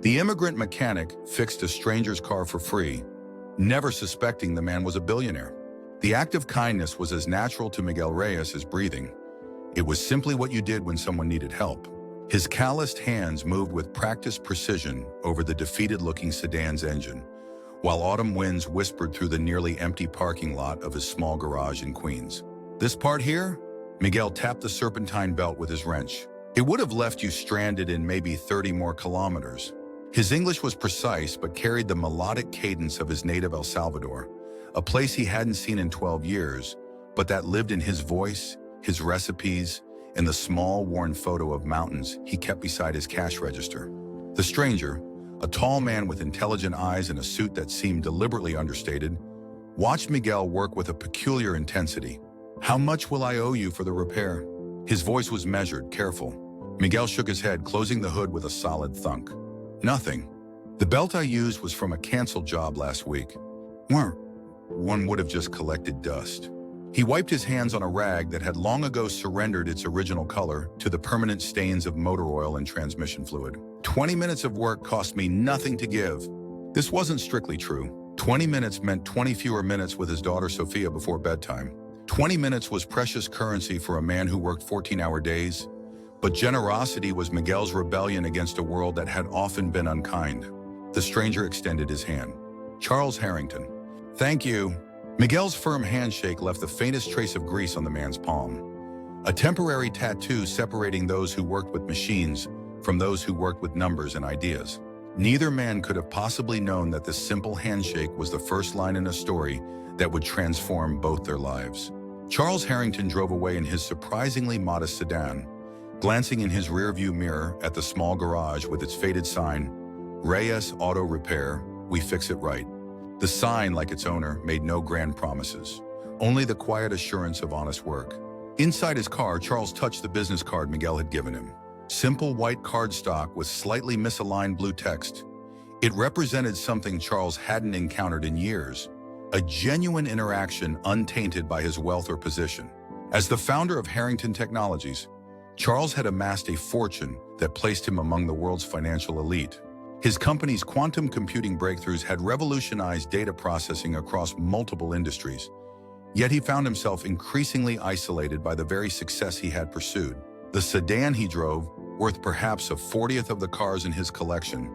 The immigrant mechanic fixed a stranger's car for free, never suspecting the man was a billionaire. The act of kindness was as natural to Miguel Reyes as breathing. It was simply what you did when someone needed help. His calloused hands moved with practiced precision over the defeated-looking sedan's engine, while autumn winds whispered through the nearly empty parking lot of his small garage in Queens. This part here? Miguel tapped the serpentine belt with his wrench. It would have left you stranded in maybe 30 more kilometers. His English was precise but carried the melodic cadence of his native El Salvador, a place he hadn't seen in 12 years, but that lived in his voice, his recipes, and the small, worn photo of mountains he kept beside his cash register. The stranger, a tall man with intelligent eyes and a suit that seemed deliberately understated, watched Miguel work with a peculiar intensity. "How much will I owe you for the repair?" His voice was measured, careful. Miguel shook his head, closing the hood with a solid thunk. "Nothing. The belt I used was from a canceled job last week. One would have just collected dust." He wiped his hands on a rag that had long ago surrendered its original color to the permanent stains of motor oil and transmission fluid. 20 minutes of work cost me nothing to give. This wasn't strictly true. 20 minutes meant 20 fewer minutes with his daughter Sophia before bedtime. 20 minutes was precious currency for a man who worked 14-hour days. But generosity was Miguel's rebellion against a world that had often been unkind. The stranger extended his hand. "Charles Harrington." "Thank you." Miguel's firm handshake left the faintest trace of grease on the man's palm. A temporary tattoo separating those who worked with machines from those who worked with numbers and ideas. Neither man could have possibly known that this simple handshake was the first line in a story that would transform both their lives. Charles Harrington drove away in his surprisingly modest sedan, glancing in his rearview mirror at the small garage with its faded sign, "Reyes Auto Repair, we fix it right." The sign, like its owner, made no grand promises, only the quiet assurance of honest work. Inside his car, Charles touched the business card Miguel had given him. Simple white cardstock with slightly misaligned blue text. It represented something Charles hadn't encountered in years, a genuine interaction untainted by his wealth or position. As the founder of Harrington Technologies, Charles had amassed a fortune that placed him among the world's financial elite. His company's quantum computing breakthroughs had revolutionized data processing across multiple industries. Yet he found himself increasingly isolated by the very success he had pursued. The sedan he drove, worth perhaps a 40th of the cars in his collection,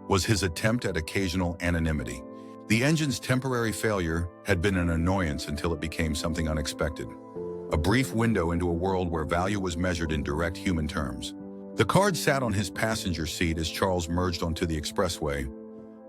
was his attempt at occasional anonymity. The engine's temporary failure had been an annoyance until it became something unexpected. A brief window into a world where value was measured in direct human terms. The card sat on his passenger seat as Charles merged onto the expressway,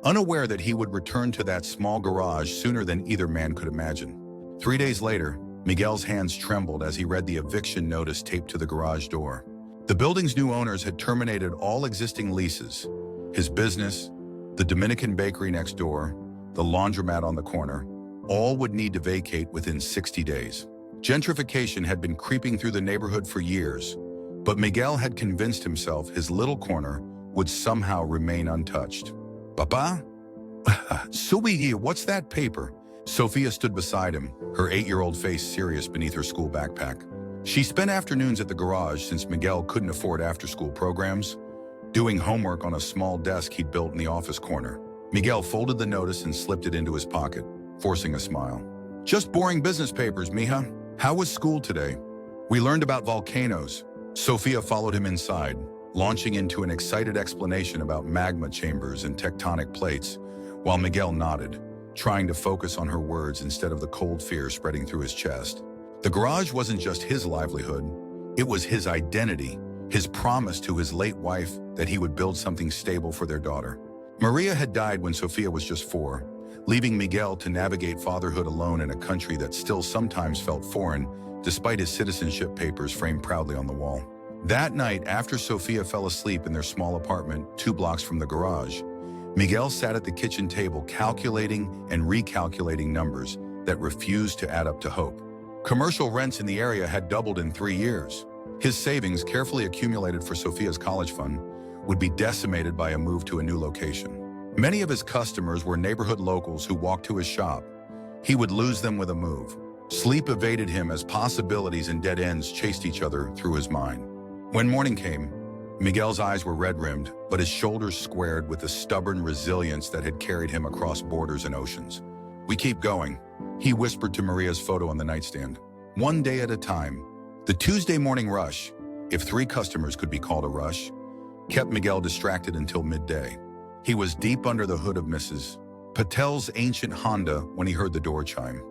unaware that he would return to that small garage sooner than either man could imagine. 3 days later, Miguel's hands trembled as he read the eviction notice taped to the garage door. The building's new owners had terminated all existing leases. His business, the Dominican bakery next door, the laundromat on the corner, all would need to vacate within 60 days. Gentrification had been creeping through the neighborhood for years, but Miguel had convinced himself his little corner would somehow remain untouched. "Papa? Sophia, what's that paper?" Sophia stood beside him, her 8-year-old face serious beneath her school backpack. She spent afternoons at the garage since Miguel couldn't afford after-school programs, doing homework on a small desk he'd built in the office corner. Miguel folded the notice and slipped it into his pocket, forcing a smile. "Just boring business papers, mija. How was school today?" "We learned about volcanoes." Sophia followed him inside, launching into an excited explanation about magma chambers and tectonic plates, while Miguel nodded, trying to focus on her words instead of the cold fear spreading through his chest. The garage wasn't just his livelihood, it was his identity, his promise to his late wife that he would build something stable for their daughter. Maria had died when Sophia was just 4, leaving Miguel to navigate fatherhood alone in a country that still sometimes felt foreign, despite his citizenship papers framed proudly on the wall. That night, after Sophia fell asleep in their small apartment 2 blocks from the garage, Miguel sat at the kitchen table calculating and recalculating numbers that refused to add up to hope. Commercial rents in the area had doubled in 3 years. His savings, carefully accumulated for Sophia's college fund, would be decimated by a move to a new location. Many of his customers were neighborhood locals who walked to his shop. He would lose them with a move. Sleep evaded him as possibilities and dead ends chased each other through his mind. When morning came, Miguel's eyes were red-rimmed, but his shoulders squared with the stubborn resilience that had carried him across borders and oceans. "We keep going," he whispered to Maria's photo on the nightstand. "One day at a time." The Tuesday morning rush, if 3 customers could be called a rush, kept Miguel distracted until midday. He was deep under the hood of Mrs. Patel's ancient Honda when he heard the door chime.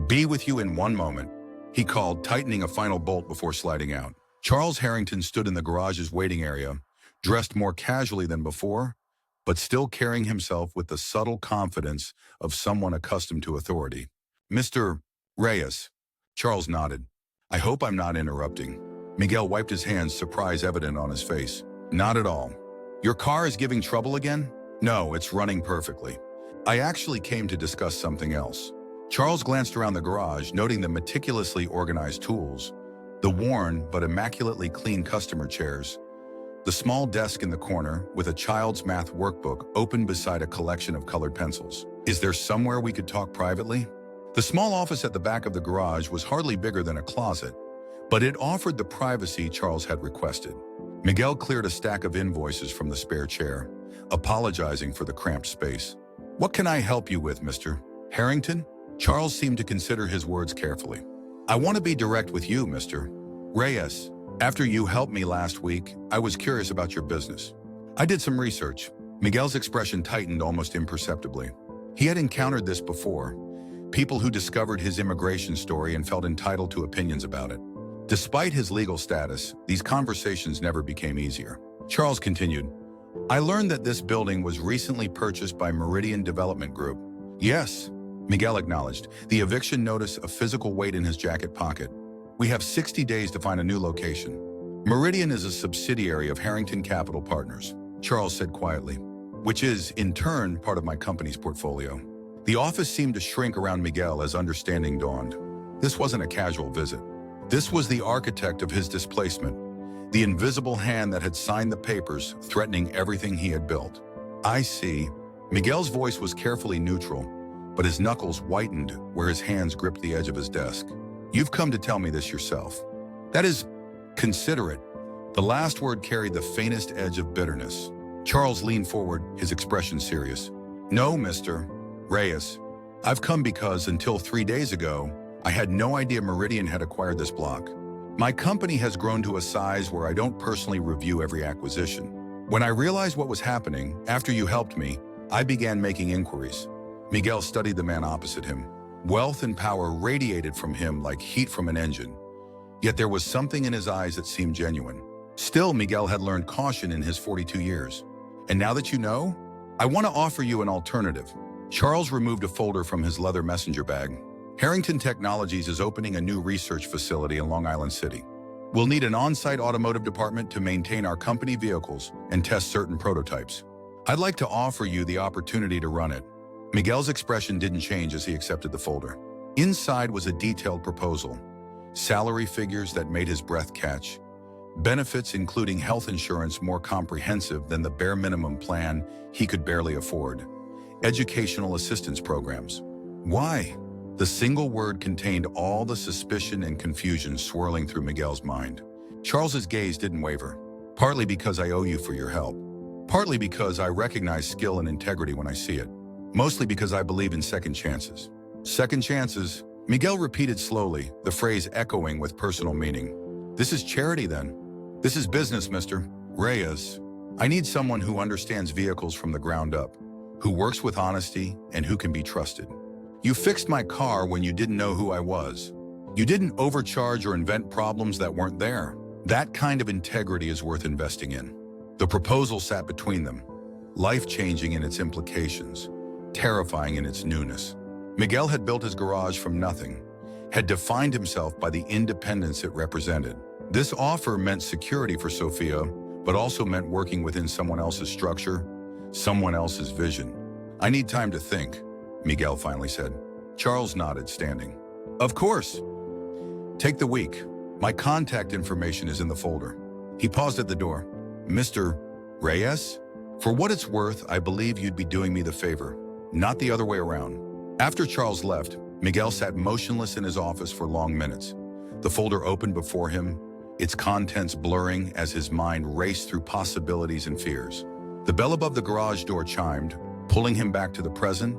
"Be with you in 1 moment," he called, tightening a final bolt before sliding out. Charles Harrington stood in the garage's waiting area, dressed more casually than before, but still carrying himself with the subtle confidence of someone accustomed to authority. "Mr. Reyes." Charles nodded. "I hope I'm not interrupting." Miguel wiped his hands, surprise evident on his face. "Not at all." "Your car is giving trouble again?" "No, it's running perfectly. I actually came to discuss something else." Charles glanced around the garage, noting the meticulously organized tools, the worn but immaculately clean customer chairs, the small desk in the corner with a child's math workbook open beside a collection of colored pencils. "Is there somewhere we could talk privately?" The small office at the back of the garage was hardly bigger than a closet, but it offered the privacy Charles had requested. Miguel cleared a stack of invoices from the spare chair, apologizing for the cramped space. "What can I help you with, Mr. Harrington?" Charles seemed to consider his words carefully. "I want to be direct with you, Mr. Reyes. After you helped me last week, I was curious about your business. I did some research." Miguel's expression tightened almost imperceptibly. He had encountered this before. People who discovered his immigration story and felt entitled to opinions about it. Despite his legal status, these conversations never became easier. Charles continued, "I learned that this building was recently purchased by Meridian Development Group." "Yes," Miguel acknowledged, the eviction notice a physical weight in his jacket pocket. "We have 60 days to find a new location." "Meridian is a subsidiary of Harrington Capital Partners," Charles said quietly, "which is, in turn, part of my company's portfolio." The office seemed to shrink around Miguel as understanding dawned. This wasn't a casual visit. This was the architect of his displacement, the invisible hand that had signed the papers threatening everything he had built. "I see." Miguel's voice was carefully neutral, but his knuckles whitened where his hands gripped the edge of his desk. "You've come to tell me this yourself." "That is considerate." The last word carried the faintest edge of bitterness. Charles leaned forward, his expression serious. "No, Mr. Reyes. I've come because, until 3 days ago, I had no idea Meridian had acquired this block. My company has grown to a size where I don't personally review every acquisition. When I realized what was happening, after you helped me, I began making inquiries." Miguel studied the man opposite him. Wealth and power radiated from him like heat from an engine. Yet there was something in his eyes that seemed genuine. Still, Miguel had learned caution in his 42 years. "And now that you know, I want to offer you an alternative." Charles removed a folder from his leather messenger bag. "Harrington Technologies is opening a new research facility in Long Island City. We'll need an on-site automotive department to maintain our company vehicles and test certain prototypes. I'd like to offer you the opportunity to run it." Miguel's expression didn't change as he accepted the folder. Inside was a detailed proposal. Salary figures that made his breath catch. Benefits including health insurance more comprehensive than the bare minimum plan he could barely afford. Educational assistance programs. Why? The single word contained all the suspicion and confusion swirling through Miguel's mind. Charles's gaze didn't waver. "Partly because I owe you for your help. Partly because I recognize skill and integrity when I see it. Mostly because I believe in second chances." "Second chances?" Miguel repeated slowly, the phrase echoing with personal meaning. "This is charity then. This is business, Mr. Reyes. I need someone who understands vehicles from the ground up, who works with honesty, and who can be trusted. You fixed my car when you didn't know who I was. You didn't overcharge or invent problems that weren't there. That kind of integrity is worth investing in." The proposal sat between them, life-changing in its implications, terrifying in its newness. Miguel had built his garage from nothing, had defined himself by the independence it represented. This offer meant security for Sophia, but also meant working within someone else's structure, someone else's vision. "I need time to think," Miguel finally said. Charles nodded, standing. "Of course. Take the week. My contact information is in the folder." He paused at the door. "Mr. Reyes? For what it's worth, I believe you'd be doing me the favor, not the other way around." After Charles left, Miguel sat motionless in his office for long minutes. The folder opened before him, its contents blurring as his mind raced through possibilities and fears. The bell above the garage door chimed, pulling him back to the present,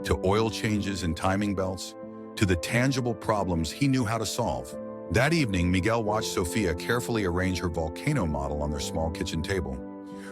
to oil changes and timing belts, to the tangible problems he knew how to solve. That evening, Miguel watched Sofia carefully arrange her volcano model on their small kitchen table,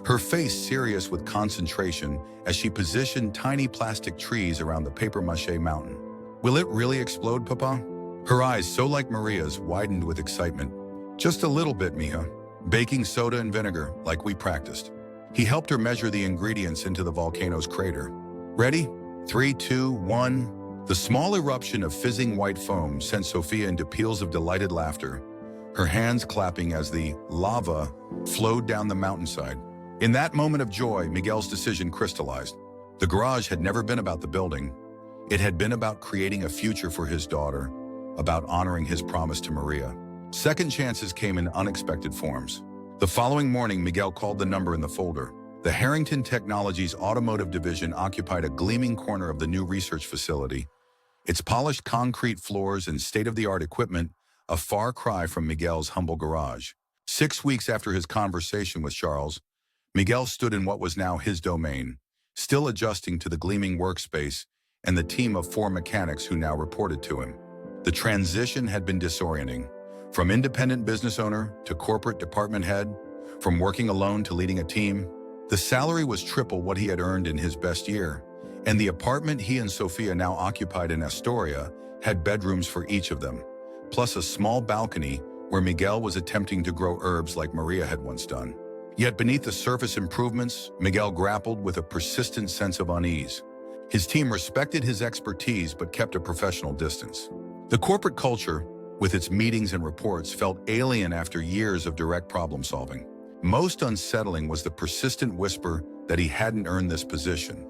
her face serious with concentration as she positioned tiny plastic trees around the papier-mâché mountain. "Will it really explode, Papa?" Her eyes, so like Maria's, widened with excitement. "Just a little bit, mija. Baking soda and vinegar, like we practiced." He helped her measure the ingredients into the volcano's crater. "Ready? 3, 2, 1. The small eruption of fizzing white foam sent Sofia into peals of delighted laughter, her hands clapping as the lava flowed down the mountainside. In that moment of joy, Miguel's decision crystallized. The garage had never been about the building. It had been about creating a future for his daughter, about honoring his promise to Maria. Second chances came in unexpected forms. The following morning, Miguel called the number in the folder. The Harrington Technologies Automotive Division occupied a gleaming corner of the new research facility, its polished concrete floors and state-of-the-art equipment a far cry from Miguel's humble garage. 6 weeks after his conversation with Charles, Miguel stood in what was now his domain, still adjusting to the gleaming workspace and the team of 4 mechanics who now reported to him. The transition had been disorienting. From independent business owner to corporate department head, from working alone to leading a team, the salary was triple what he had earned in his best year, and the apartment he and Sofia now occupied in Astoria had bedrooms for each of them, plus a small balcony where Miguel was attempting to grow herbs like Maria had once done. Yet beneath the surface improvements, Miguel grappled with a persistent sense of unease. His team respected his expertise but kept a professional distance. The corporate culture, with its meetings and reports, felt alien after years of direct problem solving. Most unsettling was the persistent whisper that he hadn't earned this position,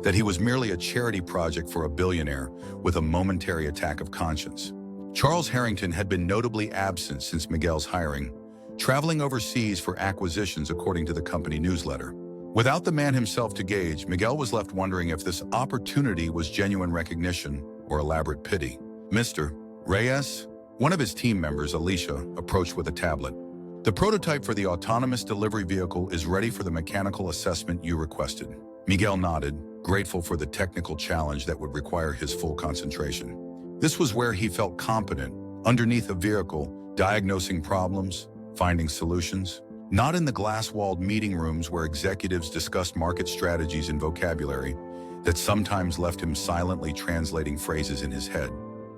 that he was merely a charity project for a billionaire with a momentary attack of conscience. Charles Harrington had been notably absent since Miguel's hiring, traveling overseas for acquisitions according to the company newsletter. Without the man himself to gauge, Miguel was left wondering if this opportunity was genuine recognition or elaborate pity. "Mr. Reyes?" One of his team members, Alicia, approached with a tablet. "The prototype for the autonomous delivery vehicle is ready for the mechanical assessment you requested." Miguel nodded, grateful for the technical challenge that would require his full concentration. This was where he felt competent, underneath a vehicle, diagnosing problems, finding solutions, not in the glass-walled meeting rooms where executives discussed market strategies and vocabulary that sometimes left him silently translating phrases in his head.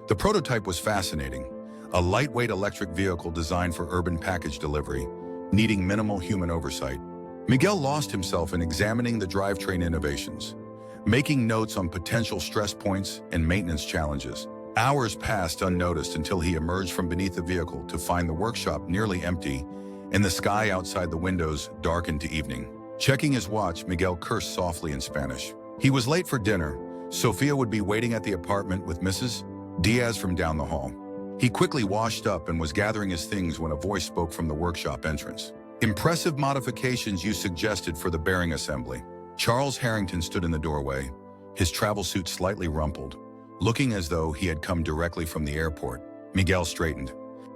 The prototype was fascinating, a lightweight electric vehicle designed for urban package delivery, needing minimal human oversight. Miguel lost himself in examining the drivetrain innovations, making notes on potential stress points and maintenance challenges. Hours passed unnoticed until he emerged from beneath the vehicle to find the workshop nearly empty and the sky outside the windows darkened to evening. Checking his watch, Miguel cursed softly in Spanish. He was late for dinner. Sofia would be waiting at the apartment with Mrs. Diaz from down the hall. He quickly washed up and was gathering his things when a voice spoke from the workshop entrance. "Impressive modifications you suggested for the bearing assembly." Charles Harrington stood in the doorway, his travel suit slightly rumpled, looking as though he had come directly from the airport. Miguel straightened.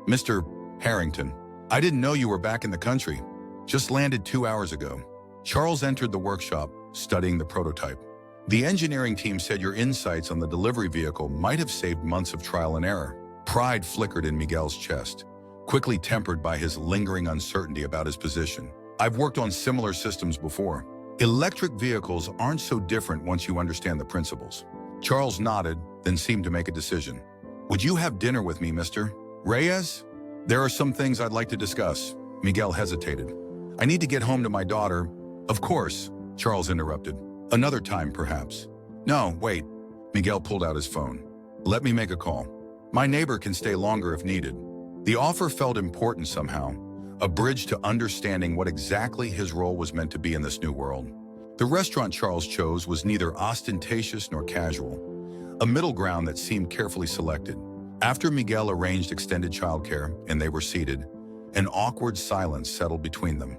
"Mr. Harrington, I didn't know you were back in the country. Just landed 2 hours ago." Charles entered the workshop, studying the prototype. "The engineering team said your insights on the delivery vehicle might have saved months of trial and error." Pride flickered in Miguel's chest, quickly tempered by his lingering uncertainty about his position. "I've worked on similar systems before. Electric vehicles aren't so different once you understand the principles." Charles nodded, then seemed to make a decision. "Would you have dinner with me, Mr. Reyes? There are some things I'd like to discuss." Miguel hesitated. "I need to get home to my daughter." "Of course," Charles interrupted. "Another time, perhaps." "No, wait." Miguel pulled out his phone. "Let me make a call. My neighbor can stay longer if needed." The offer felt important somehow, a bridge to understanding what exactly his role was meant to be in this new world. The restaurant Charles chose was neither ostentatious nor casual, a middle ground that seemed carefully selected. After Miguel arranged extended childcare and they were seated, an awkward silence settled between them.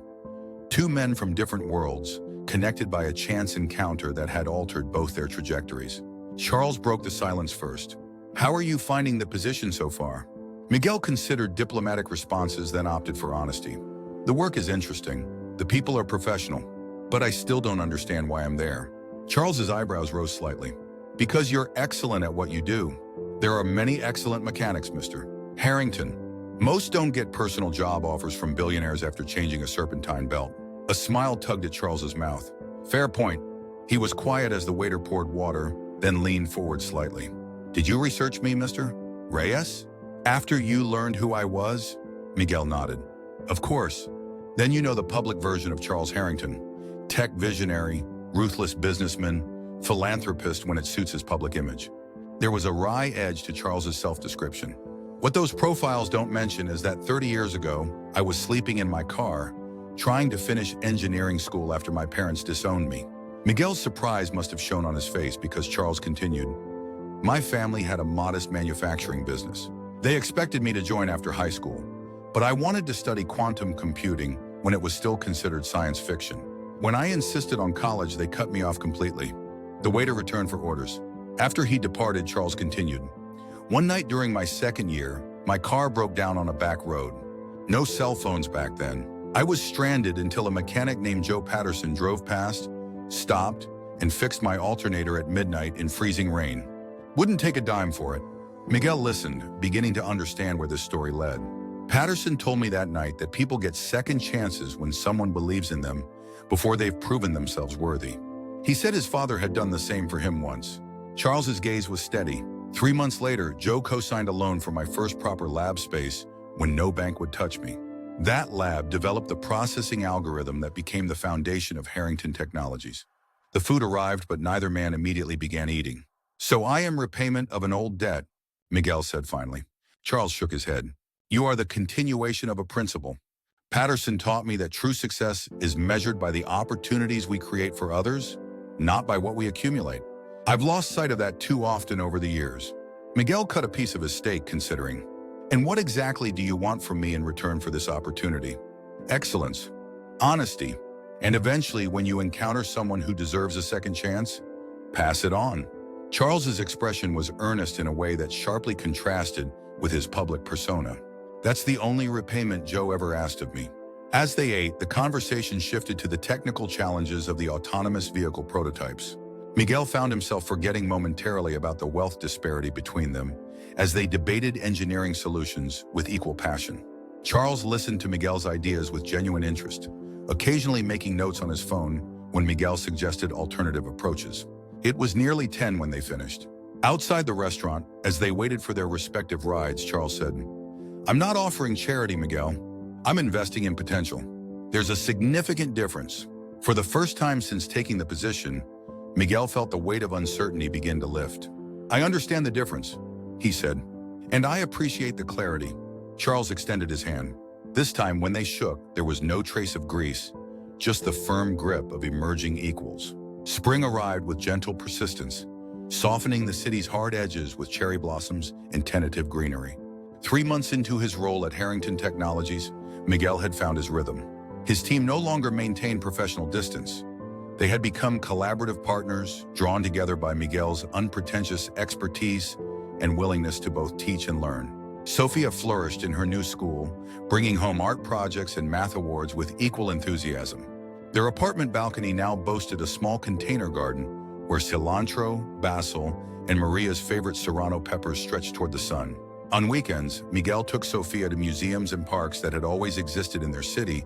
Two men from different worlds, connected by a chance encounter that had altered both their trajectories. Charles broke the silence first. "How are you finding the position so far?" Miguel considered diplomatic responses, then opted for honesty. The work is interesting. The people are professional. But I still don't understand why I'm there. Charles's eyebrows rose slightly. Because you're excellent at what you do. There are many excellent mechanics, Mr. Harrington. Most don't get personal job offers from billionaires after changing a serpentine belt. A smile tugged at Charles's mouth. Fair point. He was quiet as the waiter poured water, then leaned forward slightly. Did you research me, Mr. Reyes? After you learned who I was? Miguel nodded. Of course. Then you know the public version of Charles Harrington. Tech visionary, ruthless businessman, philanthropist when it suits his public image. There was a wry edge to Charles's self-description. What those profiles don't mention is that 30 years ago, I was sleeping in my car, trying to finish engineering school after my parents disowned me. Miguel's surprise must have shown on his face because Charles continued, My family had a modest manufacturing business. They expected me to join after high school, but I wanted to study quantum computing when it was still considered science fiction. When I insisted on college, they cut me off completely. The waiter returned for orders. After he departed, Charles continued, One night during my second year, my car broke down on a back road. No cell phones back then. I was stranded until a mechanic named Joe Patterson drove past, stopped, and fixed my alternator at midnight in freezing rain. Wouldn't take a dime for it. Miguel listened, beginning to understand where this story led. Patterson told me that night that people get second chances when someone believes in them before they've proven themselves worthy. He said his father had done the same for him once. Charles's gaze was steady. 3 months later, Joe co-signed a loan for my first proper lab space when no bank would touch me. That lab developed the processing algorithm that became the foundation of Harrington Technologies. The food arrived, but neither man immediately began eating. So I am repayment of an old debt, Miguel said finally. Charles shook his head. You are the continuation of a principle. Patterson taught me that true success is measured by the opportunities we create for others, not by what we accumulate. I've lost sight of that too often over the years. Miguel cut a piece of his steak, considering. And what exactly do you want from me in return for this opportunity? Excellence, honesty, and eventually when you encounter someone who deserves a second chance, pass it on. Charles's expression was earnest in a way that sharply contrasted with his public persona. That's the only repayment Joe ever asked of me. As they ate, the conversation shifted to the technical challenges of the autonomous vehicle prototypes. Miguel found himself forgetting momentarily about the wealth disparity between them as they debated engineering solutions with equal passion. Charles listened to Miguel's ideas with genuine interest, occasionally making notes on his phone when Miguel suggested alternative approaches. It was nearly 10 when they finished. Outside the restaurant, as they waited for their respective rides, Charles said, I'm not offering charity, Miguel. I'm investing in potential. There's a significant difference. For the first time since taking the position, Miguel felt the weight of uncertainty begin to lift. I understand the difference, he said, and I appreciate the clarity. Charles extended his hand. This time, when they shook, there was no trace of grease, just the firm grip of emerging equals. Spring arrived with gentle persistence, softening the city's hard edges with cherry blossoms and tentative greenery. 3 months into his role at Harrington Technologies, Miguel had found his rhythm. His team no longer maintained professional distance. They had become collaborative partners, drawn together by Miguel's unpretentious expertise and willingness to both teach and learn. Sophia flourished in her new school, bringing home art projects and math awards with equal enthusiasm. Their apartment balcony now boasted a small container garden where cilantro, basil, and Maria's favorite serrano peppers stretched toward the sun. On weekends, Miguel took Sophia to museums and parks that had always existed in their city,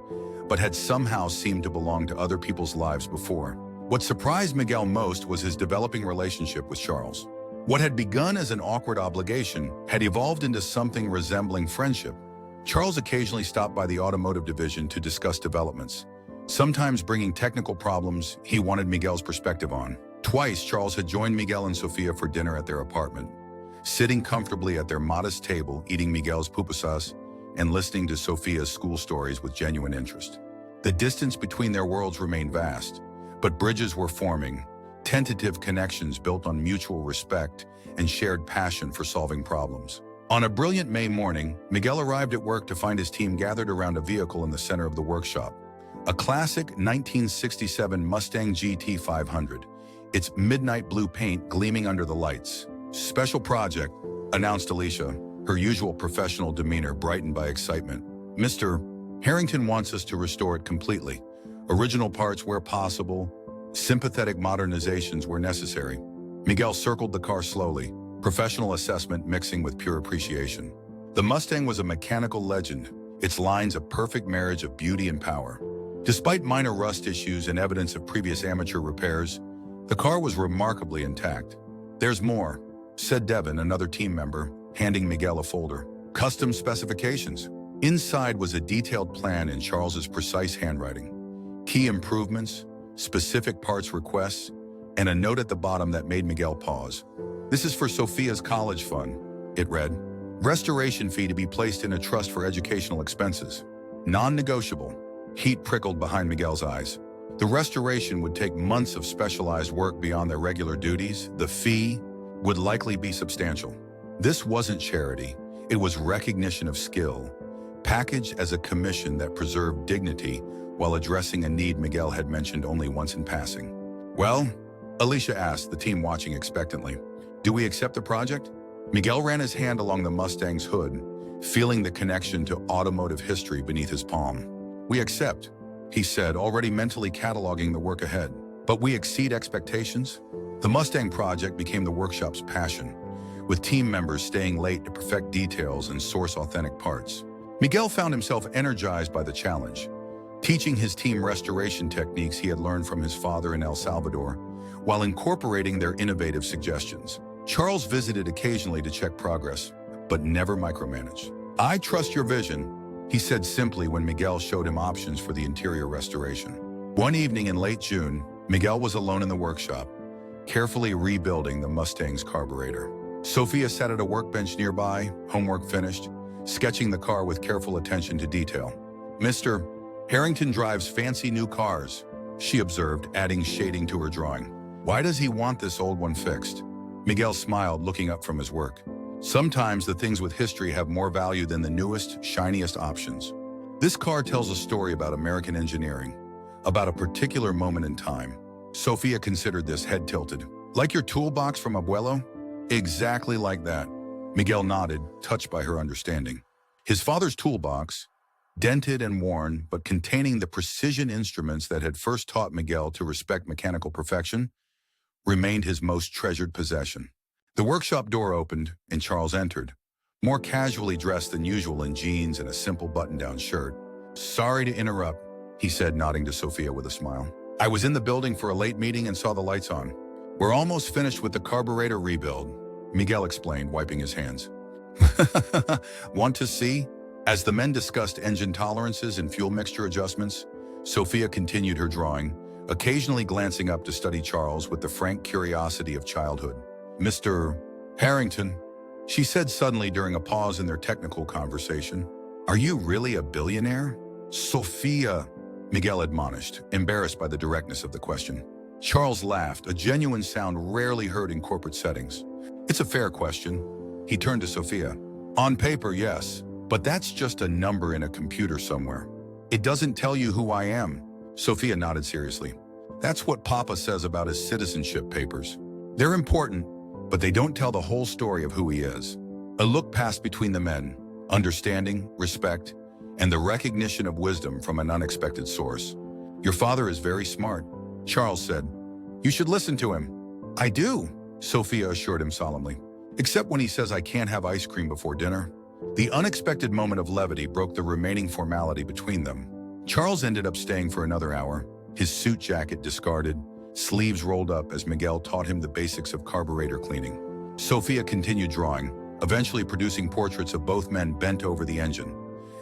but had somehow seemed to belong to other people's lives before. What surprised Miguel most was his developing relationship with Charles. What had begun as an awkward obligation had evolved into something resembling friendship. Charles occasionally stopped by the automotive division to discuss developments, sometimes bringing technical problems he wanted Miguel's perspective on. Twice, Charles had joined Miguel and Sophia for dinner at their apartment, sitting comfortably at their modest table, eating Miguel's pupusas and listening to Sophia's school stories with genuine interest. The distance between their worlds remained vast, but bridges were forming, tentative connections built on mutual respect and shared passion for solving problems. On a brilliant May morning, Miguel arrived at work to find his team gathered around a vehicle in the center of the workshop. A classic 1967 Mustang GT 500, its midnight blue paint gleaming under the lights. Special project, announced Alicia, her usual professional demeanor brightened by excitement. "Mr. Harrington wants us to restore it completely. Original parts where possible, sympathetic modernizations where necessary." Miguel circled the car slowly, professional assessment mixing with pure appreciation. The Mustang was a mechanical legend, its lines a perfect marriage of beauty and power. Despite minor rust issues and evidence of previous amateur repairs, the car was remarkably intact. "There's more," said Devin, another team member, handing Miguel a folder. "Custom specifications." Inside was a detailed plan in Charles's precise handwriting. Key improvements, specific parts requests, and a note at the bottom that made Miguel pause. "This is for Sophia's college fund," it read. "Restoration fee to be placed in a trust for educational expenses. Non-negotiable." Heat prickled behind Miguel's eyes. The restoration would take months of specialized work beyond their regular duties. The fee would likely be substantial. This wasn't charity. It was recognition of skill, packaged as a commission that preserved dignity while addressing a need Miguel had mentioned only once in passing. "Well," Alicia asked, the team watching expectantly, "do we accept the project?" Miguel ran his hand along the Mustang's hood, feeling the connection to automotive history beneath his palm. "We accept," he said, already mentally cataloging the work ahead. "But we exceed expectations?" The Mustang project became the workshop's passion, with team members staying late to perfect details and source authentic parts. Miguel found himself energized by the challenge, teaching his team restoration techniques he had learned from his father in El Salvador, while incorporating their innovative suggestions. Charles visited occasionally to check progress, but never micromanaged. "I trust your vision," he said simply when Miguel showed him options for the interior restoration. One evening in late June, Miguel was alone in the workshop, carefully rebuilding the Mustang's carburetor. Sophia sat at a workbench nearby, homework finished, sketching the car with careful attention to detail. "Mr. Harrington drives fancy new cars," she observed, adding shading to her drawing. "Why does he want this old one fixed?" Miguel smiled, looking up from his work. "Sometimes the things with history have more value than the newest, shiniest options. This car tells a story about American engineering, about a particular moment in time." Sophia considered this, head tilted. "Like your toolbox from Abuelo?" "Exactly like that." Miguel nodded, touched by her understanding. His father's toolbox, dented and worn, but containing the precision instruments that had first taught Miguel to respect mechanical perfection, remained his most treasured possession. The workshop door opened, and Charles entered, more casually dressed than usual in jeans and a simple button-down shirt. "Sorry to interrupt," he said, nodding to Sophia with a smile. "I was in the building for a late meeting and saw the lights on. We're almost finished with the carburetor rebuild," Miguel explained, wiping his hands. "Want to see?" As the men discussed engine tolerances and fuel mixture adjustments, Sophia continued her drawing, occasionally glancing up to study Charles with the frank curiosity of childhood. "Mr. Harrington," she said suddenly during a pause in their technical conversation, "are you really a billionaire?" "Sophia," Miguel admonished, embarrassed by the directness of the question. Charles laughed, a genuine sound rarely heard in corporate settings. "It's a fair question." He turned to Sophia. "On paper, yes, but that's just a number in a computer somewhere. It doesn't tell you who I am." Sophia nodded seriously. "That's what Papa says about his citizenship papers. They're important, but they don't tell the whole story of who he is." A look passed between the men, understanding, respect, and the recognition of wisdom from an unexpected source. "Your father is very smart," Charles said. "You should listen to him." "I do," Sophia assured him solemnly. "Except when he says I can't have ice cream before dinner." The unexpected moment of levity broke the remaining formality between them. Charles ended up staying for another hour, his suit jacket discarded, sleeves rolled up as Miguel taught him the basics of carburetor cleaning. Sophia continued drawing, eventually producing portraits of both men bent over the engine.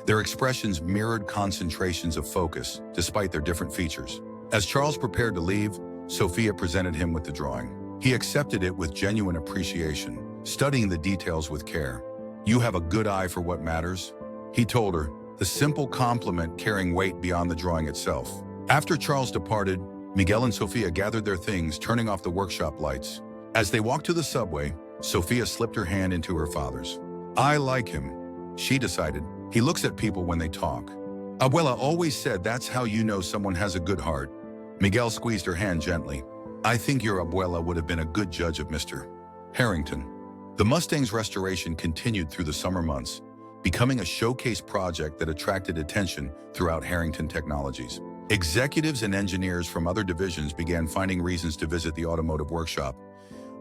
Their expressions mirrored concentrations of focus, despite their different features. As Charles prepared to leave, Sophia presented him with the drawing. He accepted it with genuine appreciation, studying the details with care. "You have a good eye for what matters," he told her, the simple compliment carrying weight beyond the drawing itself. After Charles departed, Miguel and Sophia gathered their things, turning off the workshop lights. As they walked to the subway, Sophia slipped her hand into her father's. "I like him," she decided. "He looks at people when they talk. Abuela always said that's how you know someone has a good heart." Miguel squeezed her hand gently. "I think your abuela would have been a good judge of Mr. Harrington." The Mustang's restoration continued through the summer months, becoming a showcase project that attracted attention throughout Harrington Technologies. Executives and engineers from other divisions began finding reasons to visit the automotive workshop,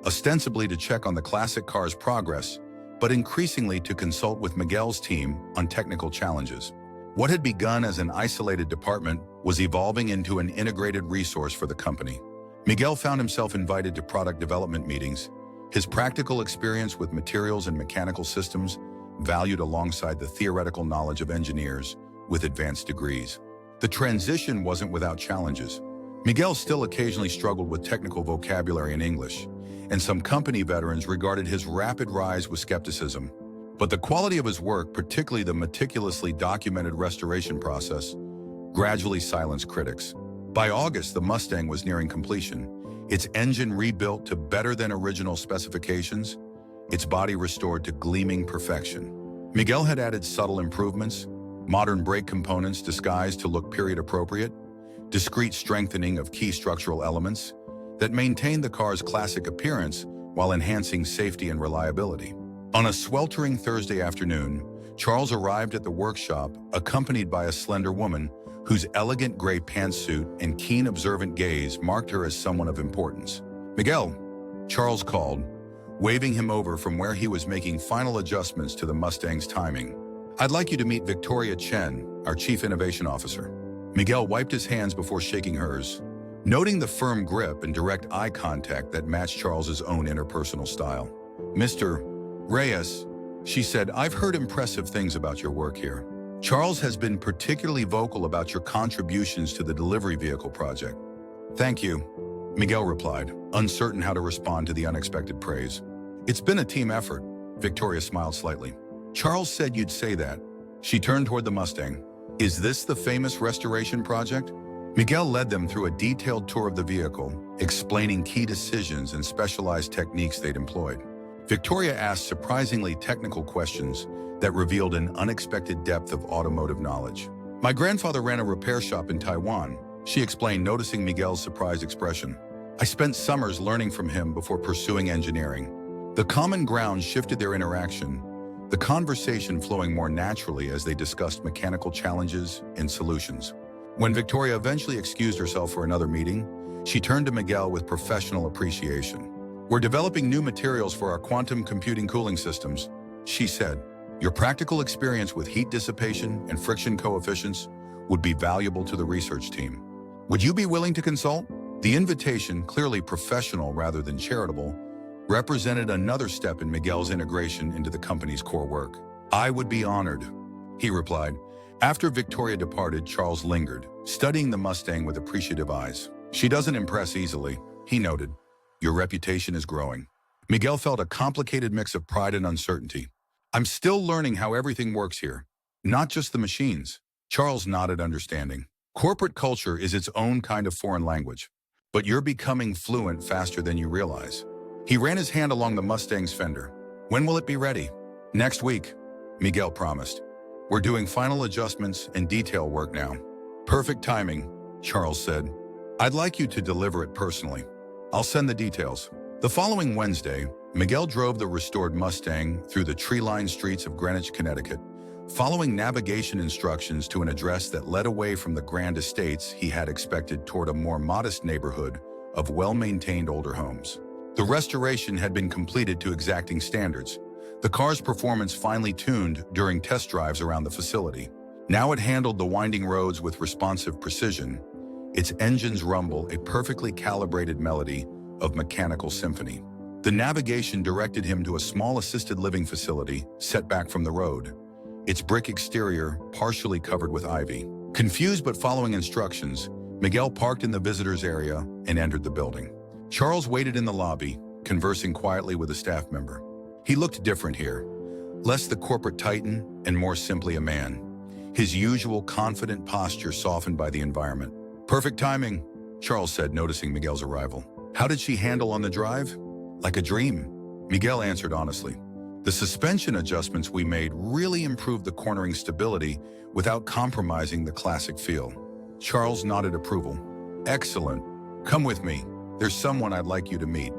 ostensibly to check on the classic car's progress, but increasingly to consult with Miguel's team on technical challenges. What had begun as an isolated department was evolving into an integrated resource for the company. Miguel found himself invited to product development meetings, his practical experience with materials and mechanical systems valued alongside the theoretical knowledge of engineers with advanced degrees. The transition wasn't without challenges. Miguel still occasionally struggled with technical vocabulary in English, and some company veterans regarded his rapid rise with skepticism. But the quality of his work, particularly the meticulously documented restoration process, gradually silenced critics. By August, the Mustang was nearing completion, its engine rebuilt to better than original specifications, its body restored to gleaming perfection. Miguel had added subtle improvements, modern brake components disguised to look period-appropriate, discreet strengthening of key structural elements that maintained the car's classic appearance while enhancing safety and reliability. On a sweltering Thursday afternoon, Charles arrived at the workshop accompanied by a slender woman whose elegant gray pantsuit and keen observant gaze marked her as someone of importance. "Miguel," Charles called, waving him over from where he was making final adjustments to the Mustang's timing. "I'd like you to meet Victoria Chen, our Chief Innovation Officer." Miguel wiped his hands before shaking hers, noting the firm grip and direct eye contact that matched Charles's own interpersonal style. "Mr. Reyes," she said, "I've heard impressive things about your work here. Charles has been particularly vocal about your contributions to the delivery vehicle project." "Thank you," Miguel replied, uncertain how to respond to the unexpected praise. "It's been a team effort," Victoria smiled slightly. "Charles said you'd say that." She turned toward the Mustang. "Is this the famous restoration project?" Miguel led them through a detailed tour of the vehicle, explaining key decisions and specialized techniques they'd employed. Victoria asked surprisingly technical questions that revealed an unexpected depth of automotive knowledge. "My grandfather ran a repair shop in Taiwan," she explained, noticing Miguel's surprised expression. "I spent summers learning from him before pursuing engineering." The common ground shifted their interaction, the conversation flowing more naturally as they discussed mechanical challenges and solutions. When Victoria eventually excused herself for another meeting, she turned to Miguel with professional appreciation. "We're developing new materials for our quantum computing cooling systems," she said. "Your practical experience with heat dissipation and friction coefficients would be valuable to the research team. Would you be willing to consult?" The invitation, clearly professional rather than charitable, represented another step in Miguel's integration into the company's core work. "I would be honored," he replied. After Victoria departed, Charles lingered, studying the Mustang with appreciative eyes. "She doesn't impress easily," he noted. "Your reputation is growing." Miguel felt a complicated mix of pride and uncertainty. "I'm still learning how everything works here, not just the machines." Charles nodded, understanding. "Corporate culture is its own kind of foreign language, but you're becoming fluent faster than you realize." He ran his hand along the Mustang's fender. "When will it be ready?" "Next week," Miguel promised. "We're doing final adjustments and detail work now." "Perfect timing," Charles said. "I'd like you to deliver it personally. I'll send the details." The following Wednesday, Miguel drove the restored Mustang through the tree-lined streets of Greenwich, Connecticut, following navigation instructions to an address that led away from the grand estates he had expected toward a more modest neighborhood of well-maintained older homes. The restoration had been completed to exacting standards, the car's performance finely tuned during test drives around the facility. Now it handled the winding roads with responsive precision, its engine's rumble a perfectly calibrated melody of mechanical symphony. The navigation directed him to a small assisted living facility set back from the road, its brick exterior partially covered with ivy. Confused but following instructions, Miguel parked in the visitors area and entered the building. Charles waited in the lobby, conversing quietly with a staff member. He looked different here, less the corporate titan and more simply a man, his usual confident posture softened by the environment. "Perfect timing," Charles said, noticing Miguel's arrival. "How did she handle on the drive?" "Like a dream," Miguel answered honestly. "The suspension adjustments we made really improved the cornering stability without compromising the classic feel." Charles nodded approval. "Excellent. Come with me. There's someone I'd like you to meet."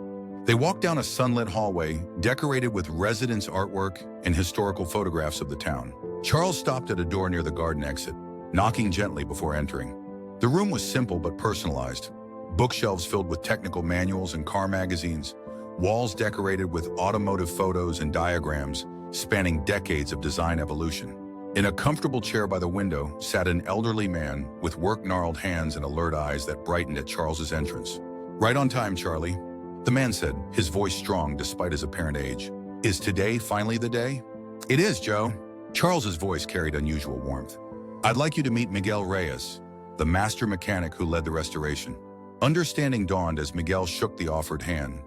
They walked down a sunlit hallway decorated with residence artwork and historical photographs of the town. Charles stopped at a door near the garden exit, knocking gently before entering. The room was simple but personalized. Bookshelves filled with technical manuals and car magazines, walls decorated with automotive photos and diagrams spanning decades of design evolution. In a comfortable chair by the window sat an elderly man with work-gnarled hands and alert eyes that brightened at Charles's entrance. "Right on time, Charlie," the man said, his voice strong despite his apparent age. "Is today finally the day?" "It is, Joe." Charles's voice carried unusual warmth. "I'd like you to meet Miguel Reyes, the master mechanic who led the restoration." Understanding dawned as Miguel shook the offered hand.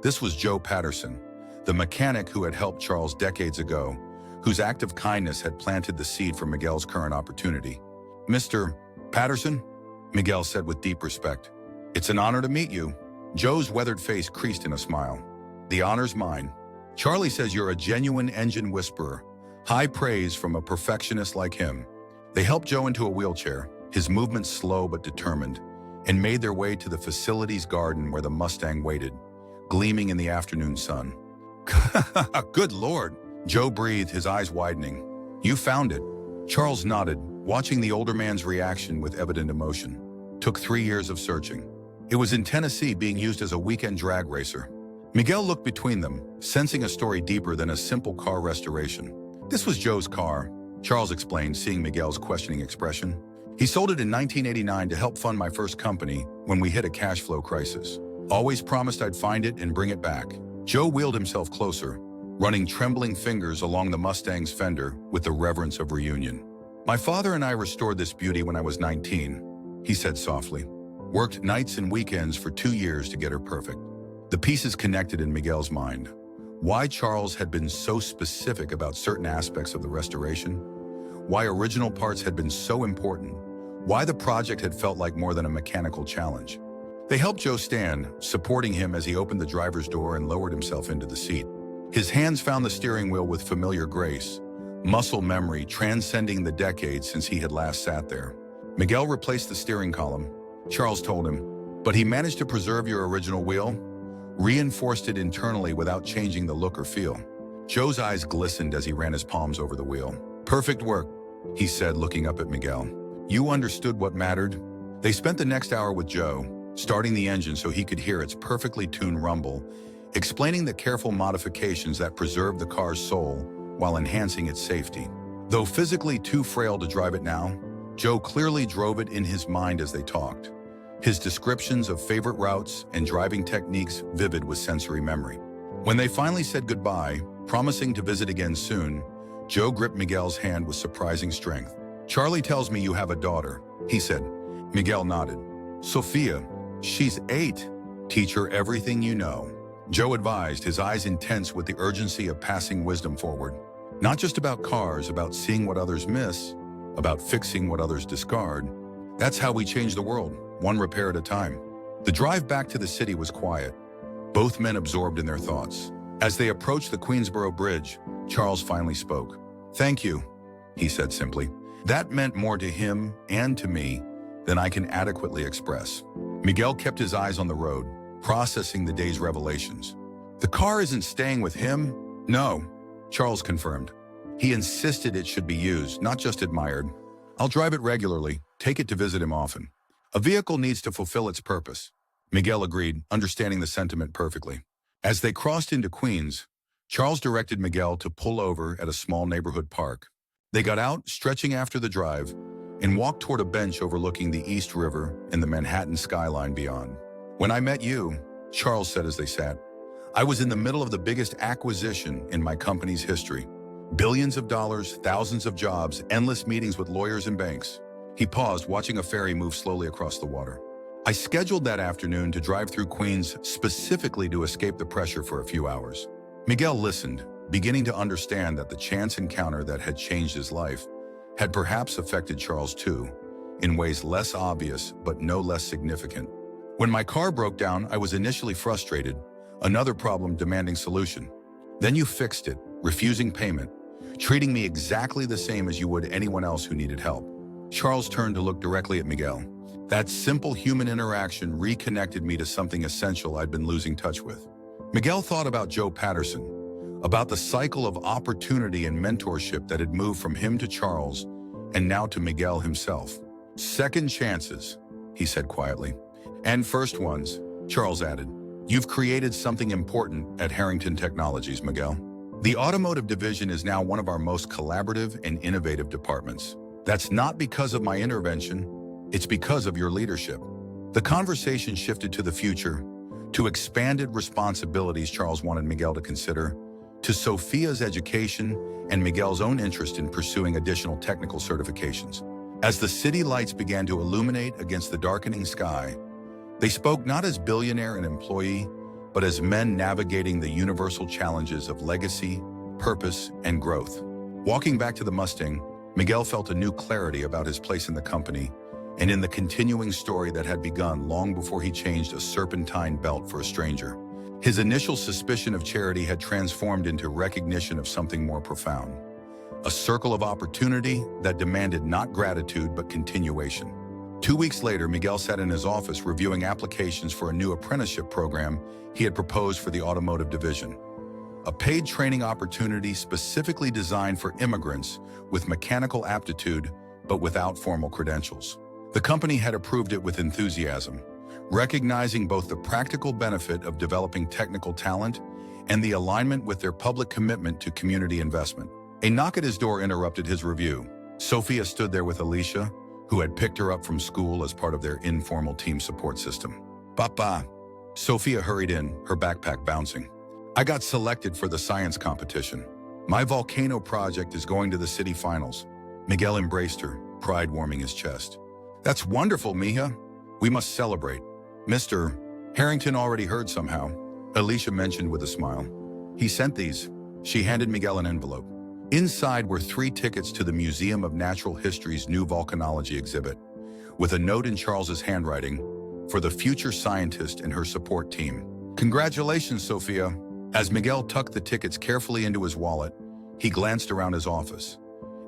This was Joe Patterson, the mechanic who had helped Charles decades ago, whose act of kindness had planted the seed for Miguel's current opportunity. "Mr. Patterson," Miguel said with deep respect, "it's an honor to meet you." Joe's weathered face creased in a smile. "The honor's mine. Charlie says you're a genuine engine whisperer. High praise from a perfectionist like him." They helped Joe into a wheelchair, his movements slow but determined, and made their way to the facility's garden where the Mustang waited, gleaming in the afternoon sun. "Good Lord," Joe breathed, his eyes widening. "You found it." Charles nodded, watching the older man's reaction with evident emotion. "Took 3 years of searching. It was in Tennessee, being used as a weekend drag racer." Miguel looked between them, sensing a story deeper than a simple car restoration. "This was Joe's car," Charles explained, seeing Miguel's questioning expression. "He sold it in 1989 to help fund my first company when we hit a cash flow crisis. Always promised I'd find it and bring it back." Joe wheeled himself closer, running trembling fingers along the Mustang's fender with the reverence of reunion. "My father and I restored this beauty when I was 19, he said softly. "Worked nights and weekends for 2 years to get her perfect." The pieces connected in Miguel's mind. Why Charles had been so specific about certain aspects of the restoration, why original parts had been so important, why the project had felt like more than a mechanical challenge. They helped Joe stand, supporting him as he opened the driver's door and lowered himself into the seat. His hands found the steering wheel with familiar grace, muscle memory transcending the decades since he had last sat there. Miguel replaced the steering column, Charles told him, "but he managed to preserve your original wheel, reinforced it internally without changing the look or feel." Joe's eyes glistened as he ran his palms over the wheel. "Perfect work," he said, looking up at Miguel. "You understood what mattered." They spent the next hour with Joe, starting the engine so he could hear its perfectly tuned rumble, explaining the careful modifications that preserved the car's soul while enhancing its safety. Though physically too frail to drive it now, Joe clearly drove it in his mind as they talked, his descriptions of favorite routes and driving techniques vivid with sensory memory. When they finally said goodbye, promising to visit again soon, Joe gripped Miguel's hand with surprising strength. "Charlie tells me you have a daughter," he said. Miguel nodded. "Sophia, she's 8. Teach her everything you know," Joe advised, his eyes intense with the urgency of passing wisdom forward. Not just about cars, about seeing what others miss, about fixing what others discard. That's how we change the world, one repair at a time. The drive back to the city was quiet, both men absorbed in their thoughts. As they approached the Queensboro Bridge, Charles finally spoke. "Thank you," he said simply. "That meant more to him and to me than I can adequately express." Miguel kept his eyes on the road, processing the day's revelations. "The car isn't staying with him?" "No," Charles confirmed. "He insisted it should be used, not just admired. I'll drive it regularly, take it to visit him often. A vehicle needs to fulfill its purpose." Miguel agreed, understanding the sentiment perfectly. As they crossed into Queens, Charles directed Miguel to pull over at a small neighborhood park. They got out, stretching after the drive, and walked toward a bench overlooking the East River and the Manhattan skyline beyond. "When I met you," Charles said as they sat, "I was in the middle of the biggest acquisition in my company's history. Billions of dollars, thousands of jobs, endless meetings with lawyers and banks." He paused, watching a ferry move slowly across the water. "I scheduled that afternoon to drive through Queens specifically to escape the pressure for a few hours." Miguel listened, beginning to understand that the chance encounter that had changed his life had perhaps affected Charles too, in ways less obvious but no less significant. "When my car broke down, I was initially frustrated, another problem demanding solution. Then you fixed it, refusing payment, treating me exactly the same as you would anyone else who needed help." Charles turned to look directly at Miguel. "That simple human interaction reconnected me to something essential I'd been losing touch with. Miguel thought about Joe Patterson, about the cycle of opportunity and mentorship that had moved from him to Charles and now to Miguel himself. Second chances, he said quietly. And first ones, Charles added. You've created something important at Harrington Technologies, Miguel. The automotive division is now one of our most collaborative and innovative departments. That's not because of my intervention, it's because of your leadership. The conversation shifted to the future, to expanded responsibilities Charles wanted Miguel to consider, to Sophia's education and Miguel's own interest in pursuing additional technical certifications. As the city lights began to illuminate against the darkening sky, they spoke not as billionaire and employee, but as men navigating the universal challenges of legacy, purpose, and growth. Walking back to the Mustang, Miguel felt a new clarity about his place in the company and in the continuing story that had begun long before he changed a serpentine belt for a stranger. His initial suspicion of charity had transformed into recognition of something more profound. A circle of opportunity that demanded not gratitude but continuation. 2 weeks later, Miguel sat in his office reviewing applications for a new apprenticeship program he had proposed for the automotive division. A paid training opportunity specifically designed for immigrants with mechanical aptitude but without formal credentials. The company had approved it with enthusiasm, recognizing both the practical benefit of developing technical talent and the alignment with their public commitment to community investment. A knock at his door interrupted his review. Sophia stood there with Alicia, who had picked her up from school as part of their informal team support system. Papa. Sophia hurried in, her backpack bouncing. I got selected for the science competition. My volcano project is going to the city finals. Miguel embraced her, pride warming his chest. That's wonderful, Mija. We must celebrate. Mr. Harrington already heard somehow, Alicia mentioned with a smile. He sent these. She handed Miguel an envelope. Inside were 3 tickets to the Museum of Natural History's new volcanology exhibit, with a note in Charles's handwriting, for the future scientist and her support team. Congratulations, Sophia. As Miguel tucked the tickets carefully into his wallet, he glanced around his office.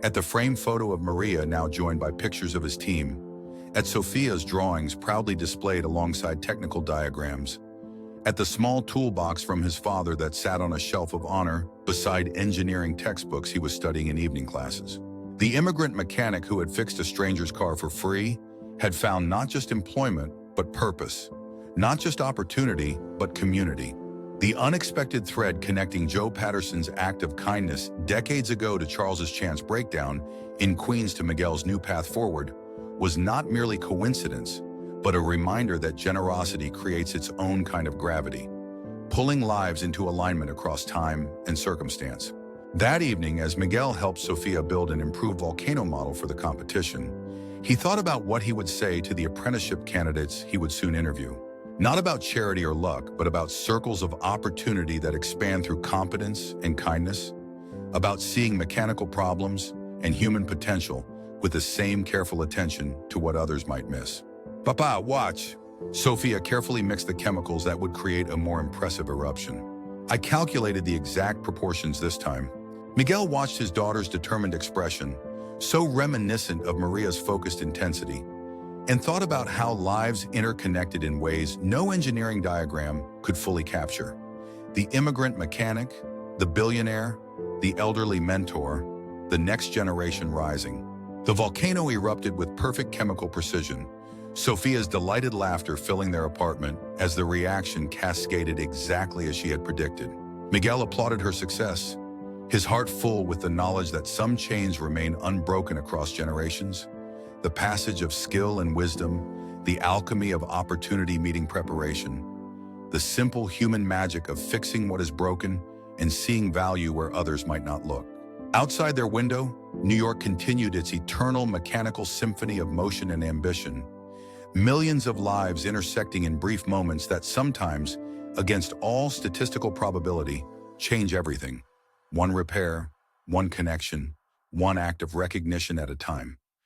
At the framed photo of Maria, now joined by pictures of his team. At Sophia's drawings proudly displayed alongside technical diagrams. At the small toolbox from his father that sat on a shelf of honor beside engineering textbooks he was studying in evening classes. The immigrant mechanic who had fixed a stranger's car for free had found not just employment, but purpose. Not just opportunity, but community. The unexpected thread connecting Joe Patterson's act of kindness decades ago to Charles's chance breakdown in Queens to Miguel's new path forward was not merely coincidence, but a reminder that generosity creates its own kind of gravity, pulling lives into alignment across time and circumstance. That evening, as Miguel helped Sophia build an improved volcano model for the competition, he thought about what he would say to the apprenticeship candidates he would soon interview. Not about charity or luck, but about circles of opportunity that expand through competence and kindness, about seeing mechanical problems and human potential with the same careful attention to what others might miss. Papa, watch. Sophia carefully mixed the chemicals that would create a more impressive eruption. I calculated the exact proportions this time. Miguel watched his daughter's determined expression, so reminiscent of Maria's focused intensity, and thought about how lives interconnected in ways no engineering diagram could fully capture. The immigrant mechanic, the billionaire, the elderly mentor, the next generation rising. The volcano erupted with perfect chemical precision, Sophia's delighted laughter filling their apartment as the reaction cascaded exactly as she had predicted. Miguel applauded her success, his heart full with the knowledge that some chains remain unbroken across generations. The passage of skill and wisdom, the alchemy of opportunity meeting preparation, the simple human magic of fixing what is broken and seeing value where others might not look. Outside their window, New York continued its eternal mechanical symphony of motion and ambition, millions of lives intersecting in brief moments that sometimes, against all statistical probability, change everything. One repair, one connection, one act of recognition at a time.